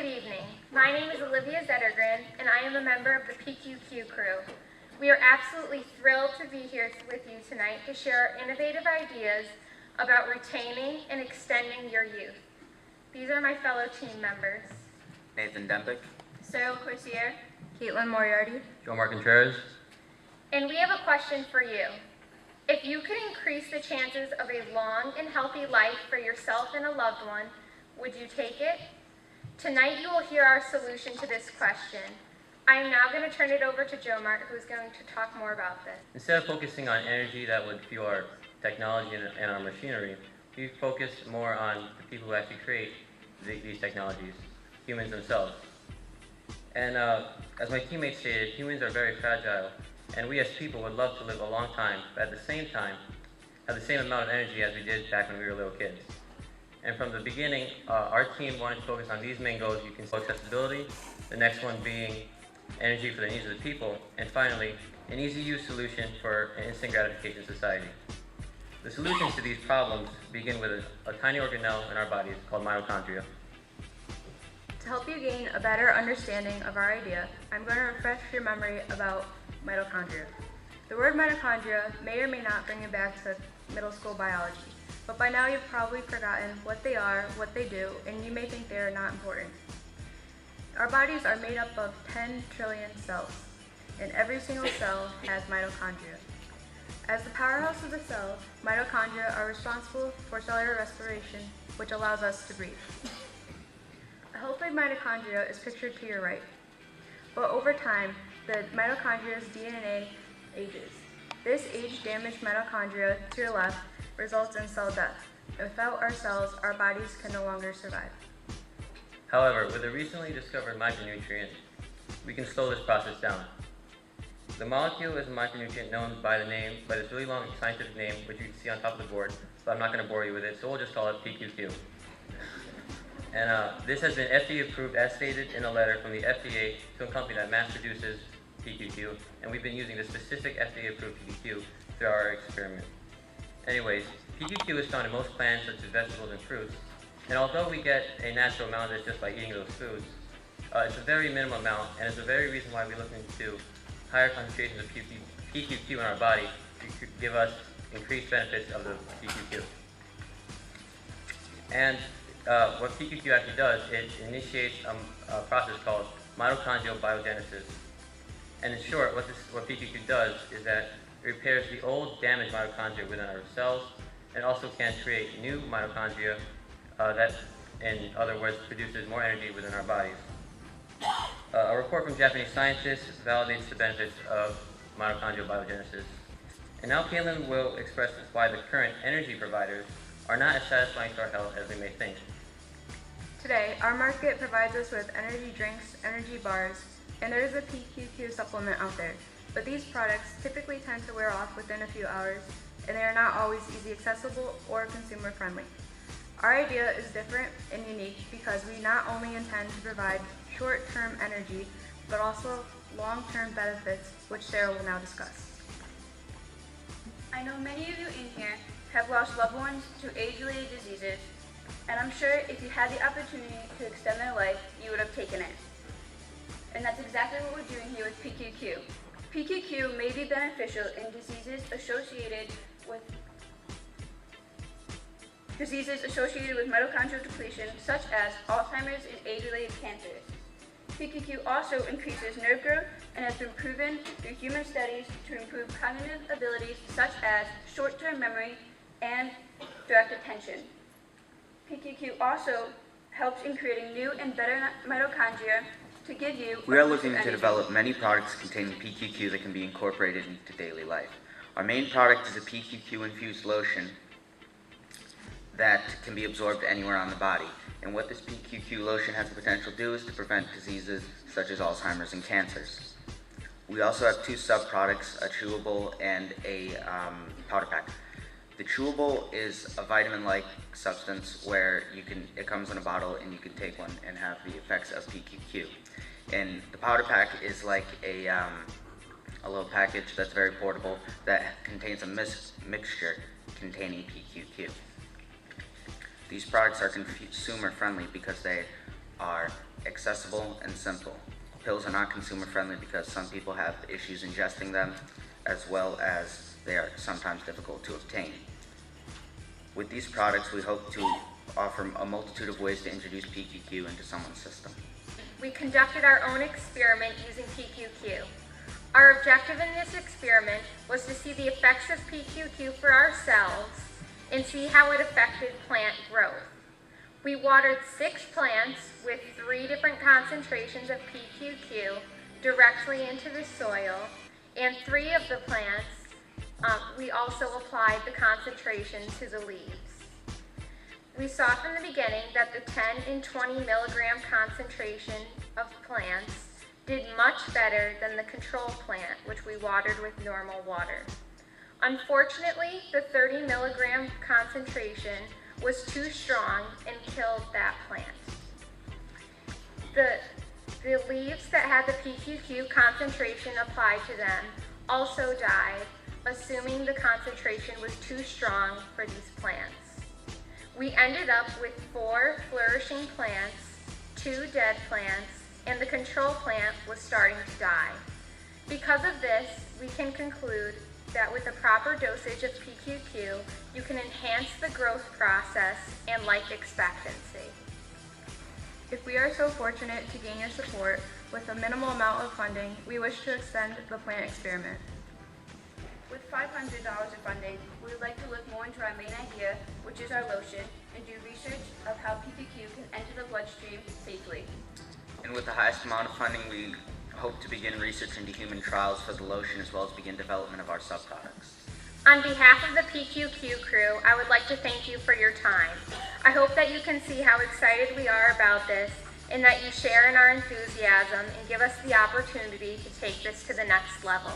good evening. My name is Olivia Zettergren, and I am a member of the PQQ crew. We are absolutely thrilled to be here with you tonight to share our innovative ideas about retaining and extending your youth. These are my fellow team members. Nathan Dempick, Cyril Corsier, Caitlin Moriarty, Jomar Contreras. and we have a question for you. If you could increase the chances of a long and healthy life for yourself and a loved one, would you take it? Tonight you will hear our solution to this question. I am now going to turn it over to Jomar, who is going to talk more about this. Instead of focusing on energy that would fuel our technology and our machinery, we focus more on the people who actually create these technologies, humans themselves. And as my teammates stated, humans are very fragile, and we as people would love to live a long time, but at the same time, have the same amount of energy as we did back when we were little kids. And from the beginning, our team wanted to focus on these main goals. You can see accessibility, the next one being energy for the needs of the people, and finally, an easy-use solution for an instant gratification society. The solutions to these problems begin with a tiny organelle in our bodies called mitochondria. to help you gain a better understanding of our idea, I'm going to refresh your memory about mitochondria. The word mitochondria may or may not bring you back to middle school biology, but by now you've probably forgotten what they are, what they do, and you may think they are not important. Our bodies are made up of 10 trillion cells, and every single cell has mitochondria. As the powerhouse of the cell, mitochondria are responsible for cellular respiration, which allows us to breathe. A healthy mitochondria is pictured to your right, but over time, the mitochondria's DNA ages. This age-damaged mitochondria to your left results in cell death. Without our cells, our bodies can no longer survive. However, with a recently discovered micronutrient, we can slow this process down. The molecule is a micronutrient known by this really long scientific name, which you can see on top of the board, but I'm not going to bore you with it, so we'll just call it PQQ. And this has been FDA approved as stated in a letter from the FDA to a company that mass produces PQQ, and we've been using the specific FDA approved PQQ through our experiment. Anyways, PQQ is found in most plants such as vegetables and fruits, and although we get a natural amount of this just by eating those foods, it's a very minimal amount, and it's the very reason why we look into higher concentrations of PQQ in our body to give us increased benefits of the PQQ. And what PQQ actually does, it initiates a process called mitochondrial biogenesis. And in short, what PQQ does is that it repairs the old damaged mitochondria within our cells, and also can create new mitochondria that, in other words, produces more energy within our bodies. A report from Japanese scientists validates the benefits of mitochondrial biogenesis. And now Caitlin will express why the current energy providers are not as satisfying to our health as we may think. Today, our market provides us with energy drinks, energy bars, and there is a PQQ supplement out there. But these products typically tend to wear off within a few hours, and they are not always easy accessible or consumer friendly. Our idea is different and unique because we not only intend to provide short-term energy, but also long-term benefits, which Sarah will now discuss. I know many of you in here have lost loved ones to age-related diseases, and I'm sure if you had the opportunity to extend their life, you would have taken it. And that's exactly what we're doing here with PQQ. PQQ may be beneficial in diseases associated with mitochondrial depletion, such as Alzheimer's and age-related cancers. PQQ also increases nerve growth and has been proven through human studies to improve cognitive abilities such as short-term memory and direct attention. PQQ also helps in creating new and better mitochondria to give you. We are looking to develop many products containing PQQ that can be incorporated into daily life. Our main product is a PQQ infused lotion that can be absorbed anywhere on the body. And what this PQQ lotion has the potential to do is to prevent diseases such as Alzheimer's and cancers. We also have two sub-products, a chewable and a powder pack. The chewable is a vitamin-like substance where it comes in a bottle and you can take one and have the effects of PQQ. And the powder pack is like a little package that's very portable that contains a mixture containing PQQ. These products are consumer friendly because they are accessible and simple. Pills are not consumer friendly because some people have issues ingesting them, as well as they are sometimes difficult to obtain. With these products, we hope to offer a multitude of ways to introduce PQQ into someone's system. We conducted our own experiment using PQQ. Our objective in this experiment was to see the effects of PQQ for ourselves and see how it affected plant growth. We watered 6 plants with 3 different concentrations of PQQ directly into the soil, and 3 of the plants, we also applied the concentration to the leaves. We saw from the beginning that the 10 and 20 milligram concentration of plants did much better than the control plant, which we watered with normal water. Unfortunately, the 30 milligram concentration was too strong and killed that plant. The leaves that had the PQQ concentration applied to them also died, assuming the concentration was too strong for these plants. We ended up with 4 flourishing plants, 2 dead plants, and the control plant was starting to die. Because of this, we can conclude that with the proper dosage of PQQ, you can enhance the growth process and life expectancy. If we are so fortunate to gain your support with a minimal amount of funding, we wish to extend the plant experiment. With $500 of funding, we would like to look more into our main idea, which is our lotion, and do research of how PQQ can enter the bloodstream safely. And with the highest amount of funding, we hope to begin research into human trials for the lotion, as well as begin development of our subproducts. On behalf of the PQQ crew, I would like to thank you for your time. I hope that you can see how excited we are about this and that you share in our enthusiasm and give us the opportunity to take this to the next level.